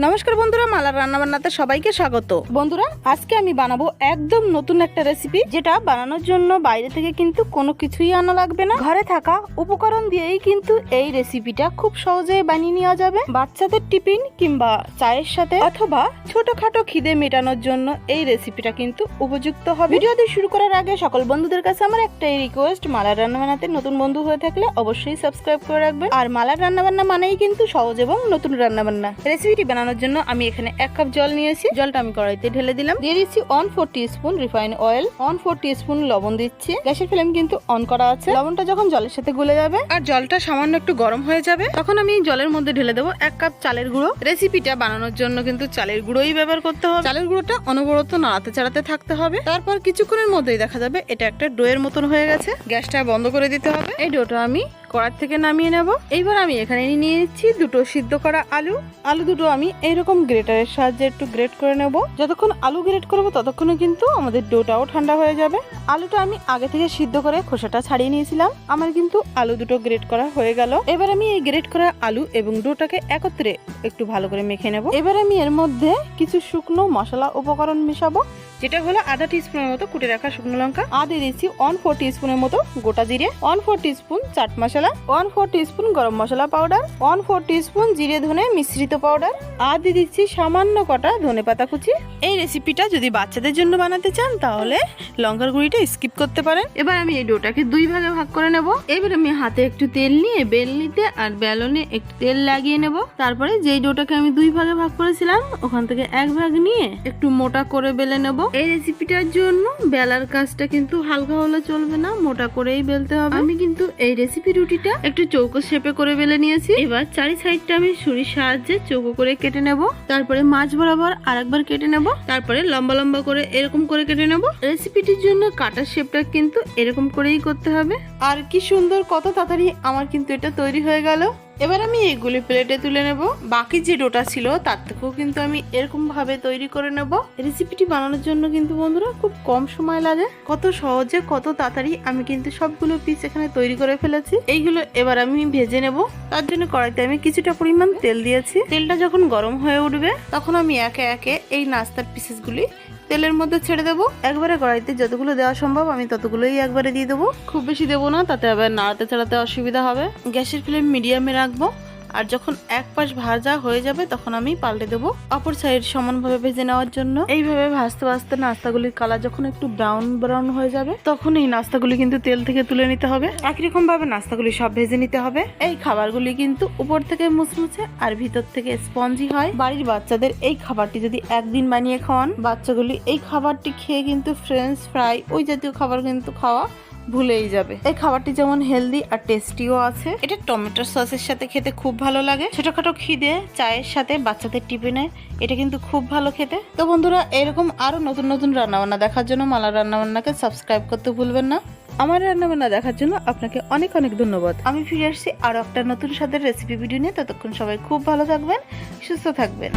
নমস্কার বন্ধুরা, মালার রান্নাবান্নাতে সবাইকে স্বাগত। বন্ধুরা, আজকে আমি বানাবো একদম নতুন একটা রেসিপি, যেটা বানানোর জন্য বাইরে থেকে কিন্তু কোনো কিছুই আনা লাগবে না। ঘরে থাকা উপকরণ দিয়েই কিন্তু এই রেসিপিটা খুব সহজে বানিয়ে নেওয়া যাবে। বাচ্চাদের টিফিন কিংবা চায়ের সাথে অথবা ছোটখাটো খিদে মেটানোর জন্য এই রেসিপিটা কিন্তু উপযুক্ত হবে। ভিডিওটি শুরু করার আগে সকল বন্ধুদের কাছে আমার একটাই রিকোয়েস্ট, মালার রান্নাবান্নাতে নতুন বন্ধু হয়ে থাকলে অবশ্যই সাবস্ক্রাইব করে রাখবেন। আর মালার রান্নাবান্না মানেই কিন্তু সহজ এবং নতুন রান্নাবান্না। রেসিপিটি বানানোর জন্য আমি এখানে 1 কাপ জল নিয়েছি। জলটা আমি কড়াইতে ঢেলে দিলাম। দিয়ে দিচ্ছি 1/4 টিস্পুন রিফাইন অয়েল, 1/4 টিস্পুন লবণ দিচ্ছি। গ্যাসের ফ্লেম কিন্তু অন করা আছে। লবণটা যখন জলের সাথে গুলে যাবে আর জলটা সামান্য একটু গরম হয়ে যাবে, তখন আমি জলের মধ্যে ঢেলে দেবো 1 কাপ চালের গুঁড়ো। রেসিপিটা বানানোর জন্য কিন্তু চালের গুঁড়োই ব্যবহার করতে হবে। চালের গুঁড়োটা অনবরত নাড়াতে চাড়াতে থাকতে হবে। তারপর কিছুক্ষণের মধ্যেই দেখা যাবে এটা একটা ডোয়ের মতন হয়ে গেছে। গ্যাসটা বন্ধ করে দিতে হবে। এই ডোটা আমি কড়াই থেকে নামিয়ে নেব। এইবার আমি এখানে নিয়ে নিচ্ছি 2টো সিদ্ধ করা আলু। আলু দুটো আমি এইরকম গ্রেটারের সাহায্যে একটু গ্রেট করে নেব। যতক্ষণ আলু গ্রেট করবো ততক্ষণে কিন্তু আমাদের ডোটাও ঠান্ডা হয়ে যাবে। আলুটা আমি আগে থেকে সিদ্ধ করে খোসাটা ছাড়িয়ে নিয়েছিলাম। আমার কিন্তু আলু দুটো গ্রেট করা হয়ে গেল। এবার আমি এই গ্রেট করা আলু এবং ডোটাকে একত্রে একটু ভালো করে মেখে নেব। এবার আমি এর মধ্যে কিছু শুকনো মশলা উপকরণ মেশাবো, যেটা হলো আধা টিস্পুনের মতো কুটে রাখা শুকনো লঙ্কা, আর দিয়ে দিচ্ছি 1/4 টিস্পুনের মতো গোটা জিরে, 1/4 টিস্পুন চাট মশলা, 1/4 টিস্পুন গরম মশলা পাউডার, 1/4 টিস্পুন জিরে ধনে মিশ্রিত পাউডার, আর দিয়ে দিচ্ছি সামান্য কটা ধনেপাতা কুচি। এই রেসিপিটা যদি বাচ্চাদের জন্য বানাতে চান তাহলে লঙ্কার গুঁড়িটা স্কিপ করতে পারেন। এবার আমি এই ডোটাকে 2 ভাগে ভাগ করে নেব। এবার আমি হাতে একটু তেল নিয়ে বেলনিতে আর বেলনে একটু তেল লাগিয়ে নেব। তারপরে যেই ডোটাকে আমি 2 ভাগে ভাগ করেছিলাম ওখান থেকে 1 ভাগ নিয়ে একটু মোটা করে বেলে নেব। এই রেসিপিটার জন্য বেলার কাজটা কিন্তু হালকা হলে চলবে না, মোটা করেই বেলতে হবে। আমি কিন্তু এই রেসিপি রুটিটা একটু চৌকো শেপে করে বেলে নিয়েছি। এবার চারি সাইডটা আমি ছুরির সাহায্যে চৌকো করে কেটে নেব। তারপরে মাঝ বরাবর আরেকবার কেটে নেব। তারপরে লম্বা লম্বা করে এরকম করে কেটে নেব। রেসিপিটির জন্য কাটার শেপটা কিন্তু এরকম করেই করতে হবে। আর কি সুন্দর, কত তাড়াতাড়ি আমার কিন্তু এটা তৈরি হয়ে গেল। এবার আমি এইগুলি প্লেটে তুলে নেব। বাকি যে ডোটা ছিল তার থেকেও কিন্তু আমি এরকম ভাবে তৈরি করে নেব। রেসিপিটি বানানোর জন্য কিন্তু বন্ধুরা খুব কম সময় লাগে। কত সহজে কত তাড়াতাড়ি আমি কিন্তু সবগুলো পিস এখানে তৈরি করে ফেলেছি। এইগুলো এবার আমি ভেজে নেব। তার জন্য কড়াইতে আমি কিছুটা পরিমাণ তেল দিয়েছি। তেলটা যখন গরম হয়ে উঠবে তখন আমি একে একে এই নাস্তার পিসেসগুলি তেলের মধ্যে ছেড়ে দেবো। একবারে কড়াইতে যতগুলো দেওয়া সম্ভব আমি ততগুলোই একবারে দিয়ে দেবো। খুব বেশি দেবো না, তাতে আবার নাড়াতে চাড়াতে অসুবিধা হবে। গ্যাসের ফ্লেম মিডিয়ামে রাখবো। আর যখন এক পাশ ভাজা হয়ে যাবে তখন আমি পাল্টে দেবো অপর সাইড সমানভাবে ভেজে নেওয়ার জন্য। এইভাবে ভাজতে ভাজতে নাস্তাগুলির কালার যখন একটু ব্রাউন ব্রাউন হয়ে যাবে তখন এই নাস্তাগুলি কিন্তু তেল থেকে তুলে নিতে হবে। একই রকম ভাবে নাস্তাগুলি সব ভেজে নিতে হবে। এই খাবারগুলি কিন্তু উপর থেকে মুচমুচে আর ভিতর থেকে স্পঞ্জি হয়। বাড়ির বাচ্চাদের এই খাবারটি যদি একদিন বানিয়ে খাওয়ান, বাচ্চাগুলি এই খাবারটি খেয়ে কিন্তু ফ্রেঞ্চ ফ্রাই ওই জাতীয় খাবার কিন্তু খাওয়া ভুলেই যাবে। এই খাবারটি যেমন হেলদি আর টেস্টিও আছে। এটা টমেটো সসের সাথে খেতে খুব ভালো লাগে। ছোটখাটো খিদে চায়ের সাথে বাচ্চাদের টিফিনে এটা কিন্তু খুব ভালো খেতে। তো বন্ধুরা, এরকম আরো নতুন নতুন রান্নাবান্না দেখার জন্য মালার রান্নাবান্নাকে সাবস্ক্রাইব করতে ভুলবেন না। আমার রান্নাবান্না দেখার জন্য আপনাকে অনেক অনেক ধন্যবাদ। আমি ফিরে আসছি আরো একটা নতুন স্বাদের রেসিপি ভিডিও নিয়ে। ততক্ষণ সবাই খুব ভালো থাকবেন, সুস্থ থাকবেন।